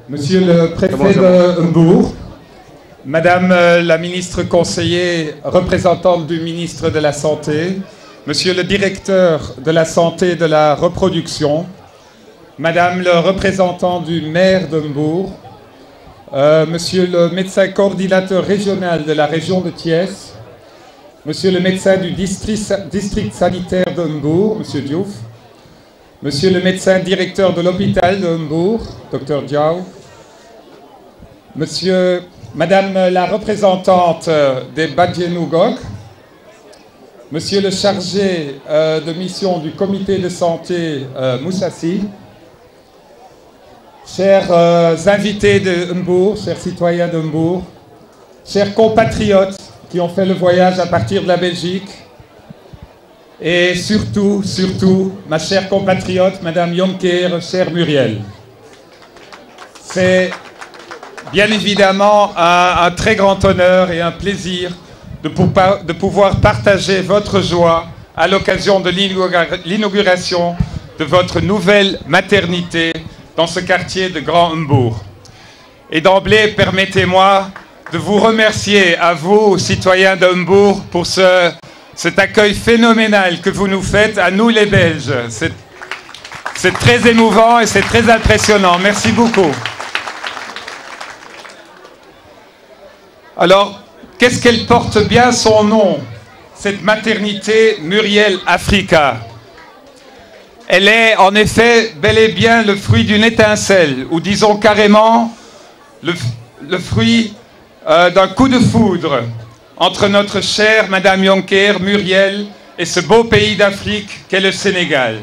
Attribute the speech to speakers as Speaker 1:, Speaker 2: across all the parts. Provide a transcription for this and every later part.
Speaker 1: Monsieur le préfet de Mbour, Madame la ministre conseiller représentante du ministre de la Santé, Monsieur le directeur de la Santé et de la Reproduction, Madame le représentant du maire de Mbour, Monsieur le médecin coordinateur régional de la région de Thiès, Monsieur le médecin du district sanitaire de Mbour, Monsieur Diouf, Monsieur le médecin directeur de l'hôpital de Mbour, Dr Diaw, Madame la représentante des Badjenougok, Monsieur le chargé de mission du comité de santé Moussassi, chers invités de Mbour, chers citoyens de Mbour, chers compatriotes qui ont fait le voyage à partir de la Belgique, et surtout, ma chère compatriote, Madame Jonker, chère Muriel. C'est bien évidemment un très grand honneur et un plaisir de pouvoir partager votre joie à l'occasion de l'inauguration de votre nouvelle maternité dans ce quartier de Grand Mbour. Et d'emblée, permettez-moi de vous remercier à vous, citoyens de Mbour, pour cet accueil phénoménal que vous nous faites, à nous les Belges. C'est très émouvant et c'est très impressionnant. Merci beaucoup. Alors, qu'est-ce qu'elle porte bien son nom, cette maternité Muriel Africa? Elle est en effet bel et bien le fruit d'une étincelle, ou disons carrément le fruit d'un coup de foudre entre notre chère Madame Jonker, Muriel, et ce beau pays d'Afrique qu'est le Sénégal.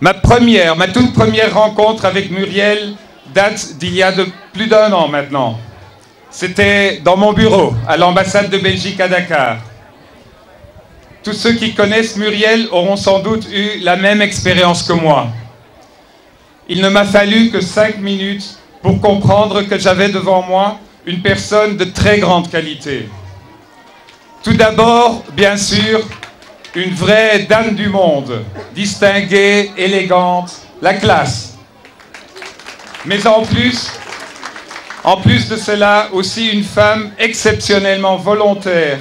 Speaker 1: Ma toute première rencontre avec Muriel date d'il y a plus d'1 an maintenant. C'était dans mon bureau, à l'ambassade de Belgique à Dakar. Tous ceux qui connaissent Muriel auront sans doute eu la même expérience que moi. Il ne m'a fallu que 5 minutes pour comprendre que j'avais devant moi une personne de très grande qualité. Tout d'abord, bien sûr, une vraie dame du monde, distinguée, élégante, la classe. Mais en plus de cela, aussi une femme exceptionnellement volontaire,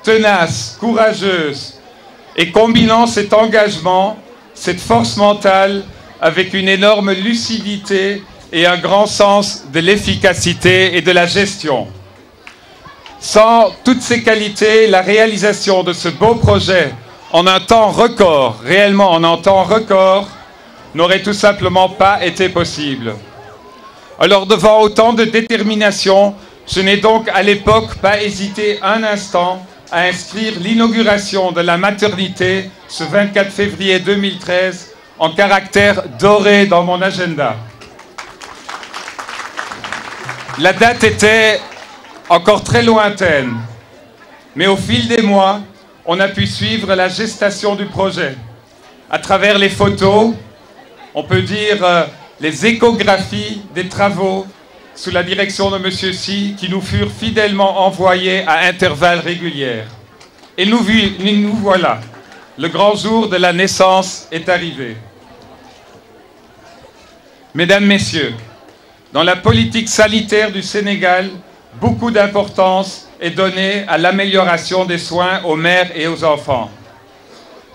Speaker 1: tenace, courageuse, et combinant cet engagement, cette force mentale, avec une énorme lucidité et un grand sens de l'efficacité et de la gestion. Sans toutes ces qualités, la réalisation de ce beau projet en un temps record, réellement en un temps record, n'aurait tout simplement pas été possible. Alors devant autant de détermination, je n'ai donc à l'époque pas hésité un instant à inscrire l'inauguration de la maternité ce 24 février 2013 en caractère doré dans mon agenda. La date était encore très lointaine, mais au fil des mois, on a pu suivre la gestation du projet. À travers les photos, on peut dire les échographies des travaux sous la direction de M. Sy, qui nous furent fidèlement envoyés à intervalles réguliers. Et nous voilà, le grand jour de la naissance est arrivé. Mesdames, Messieurs, dans la politique sanitaire du Sénégal, beaucoup d'importance est donnée à l'amélioration des soins aux mères et aux enfants.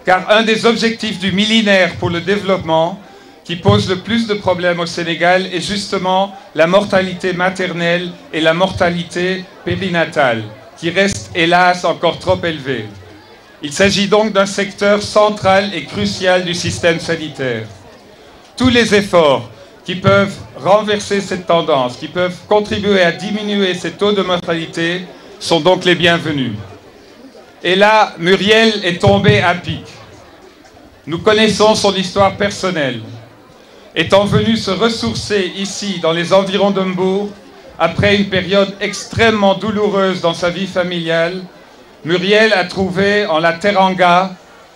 Speaker 1: Car un des objectifs du millénaire pour le développement, qui pose le plus de problèmes au Sénégal, est justement la mortalité maternelle et la mortalité périnatale, qui restent hélas encore trop élevées. Il s'agit donc d'un secteur central et crucial du système sanitaire. Tous les efforts qui peuvent renverser cette tendance, qui peuvent contribuer à diminuer ces taux de mortalité, sont donc les bienvenus. Et là, Muriel est tombée à pic. Nous connaissons son histoire personnelle. Étant venue se ressourcer ici, dans les environs de Mbour, après une période extrêmement douloureuse dans sa vie familiale, Muriel a trouvé en la Teranga,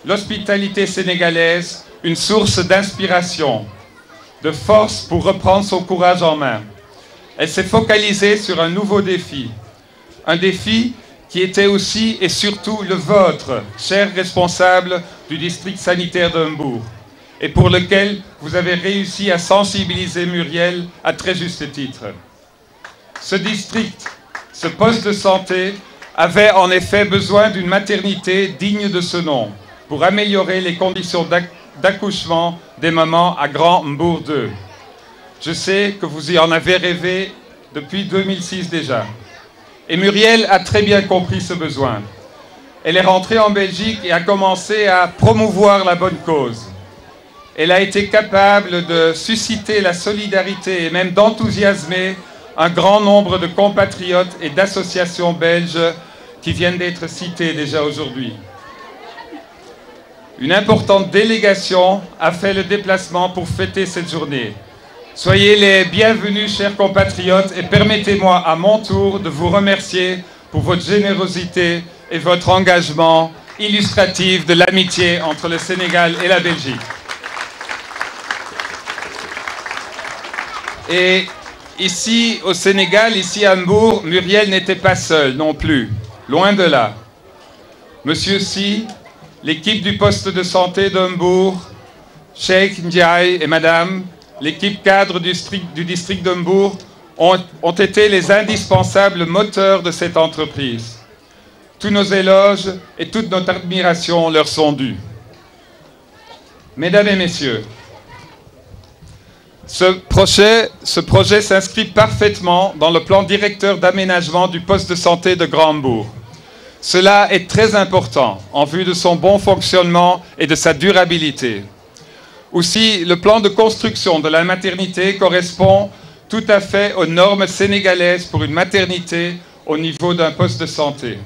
Speaker 1: l'hospitalité sénégalaise, une source d'inspiration, de force pour reprendre son courage en main. Elle s'est focalisée sur un nouveau défi. Un défi qui était aussi et surtout le vôtre, chers responsables du district sanitaire de Mbour. et pour lequel vous avez réussi à sensibiliser Muriel à très juste titre. Ce district, ce poste de santé, avait en effet besoin d'une maternité digne de ce nom pour améliorer les conditions d'accouchement des mamans à Grand Mbour 2. Je sais que vous y en avez rêvé depuis 2006 déjà. Et Muriel a très bien compris ce besoin. Elle est rentrée en Belgique et a commencé à promouvoir la bonne cause. Elle a été capable de susciter la solidarité et même d'enthousiasmer un grand nombre de compatriotes et d'associations belges qui viennent d'être citées déjà aujourd'hui. Une importante délégation a fait le déplacement pour fêter cette journée. Soyez les bienvenus, chers compatriotes, et permettez-moi à mon tour de vous remercier pour votre générosité et votre engagement illustratif de l'amitié entre le Sénégal et la Belgique. Et ici, au Sénégal, ici à Mbour, Muriel n'était pas seule non plus, loin de là. Monsieur Sy, l'équipe du poste de santé de Mbour, Cheikh Ndiaye et Madame, l'équipe cadre du district de Mbour ont été les indispensables moteurs de cette entreprise. Tous nos éloges et toute notre admiration leur sont dus. Mesdames et messieurs, ce projet s'inscrit parfaitement dans le plan directeur d'aménagement du poste de santé de Grand Mbour. Cela est très important en vue de son bon fonctionnement et de sa durabilité. Aussi, le plan de construction de la maternité correspond tout à fait aux normes sénégalaises pour une maternité au niveau d'un poste de santé.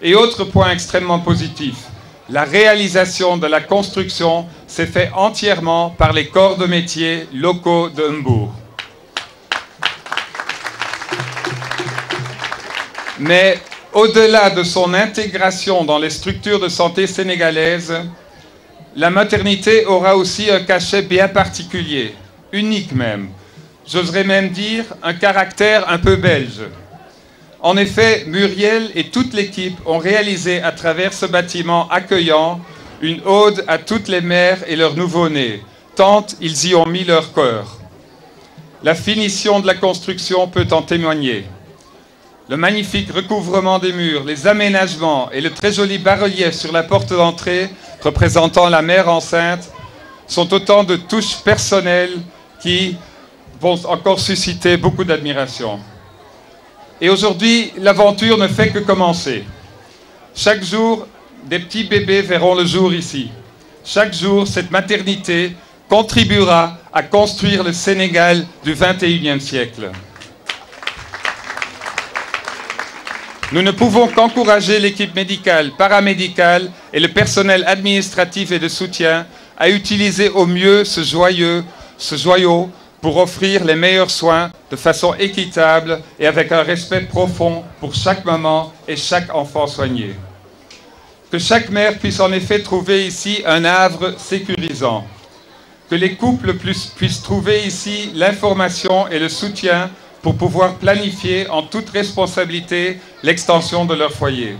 Speaker 1: Et autre point extrêmement positif, la réalisation de la construction s'est faite entièrement par les corps de métier locaux de Mbour. Mais au-delà de son intégration dans les structures de santé sénégalaises, la maternité aura aussi un cachet bien particulier, unique même. J'oserais même dire un caractère un peu belge. En effet, Muriel et toute l'équipe ont réalisé à travers ce bâtiment accueillant une ode à toutes les mères et leurs nouveau-nés, tant ils y ont mis leur cœur. La finition de la construction peut en témoigner. Le magnifique recouvrement des murs, les aménagements et le très joli bas-relief sur la porte d'entrée représentant la mère enceinte sont autant de touches personnelles qui vont encore susciter beaucoup d'admiration. Et aujourd'hui, l'aventure ne fait que commencer. Chaque jour, des petits bébés verront le jour ici. Chaque jour, cette maternité contribuera à construire le Sénégal du XXIe siècle. Nous ne pouvons qu'encourager l'équipe médicale, paramédicale et le personnel administratif et de soutien à utiliser au mieux ce joyau pour offrir les meilleurs soins de façon équitable et avec un respect profond pour chaque maman et chaque enfant soigné. Que chaque mère puisse en effet trouver ici un havre sécurisant. Que les couples puissent trouver ici l'information et le soutien pour pouvoir planifier en toute responsabilité l'extension de leur foyer.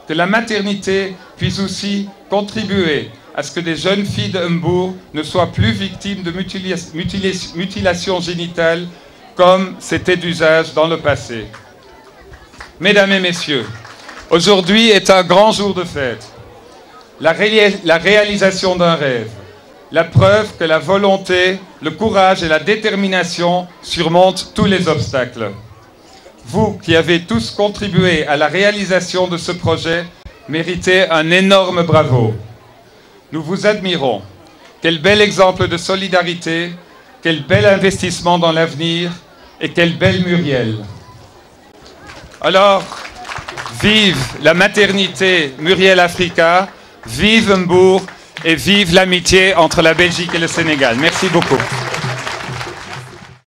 Speaker 1: Que la maternité puisse aussi contribuer à ce que des jeunes filles de Mbour ne soient plus victimes de mutilations génitales comme c'était d'usage dans le passé. Mesdames et messieurs, aujourd'hui est un grand jour de fête. La réalisation d'un rêve. La preuve que la volonté, le courage et la détermination surmontent tous les obstacles. Vous qui avez tous contribué à la réalisation de ce projet, méritez un énorme bravo. Nous vous admirons. Quel bel exemple de solidarité, quel bel investissement dans l'avenir et quelle belle Muriel. Alors, vive la maternité Muriel Africa, vive Mbour et vive l'amitié entre la Belgique et le Sénégal. Merci beaucoup.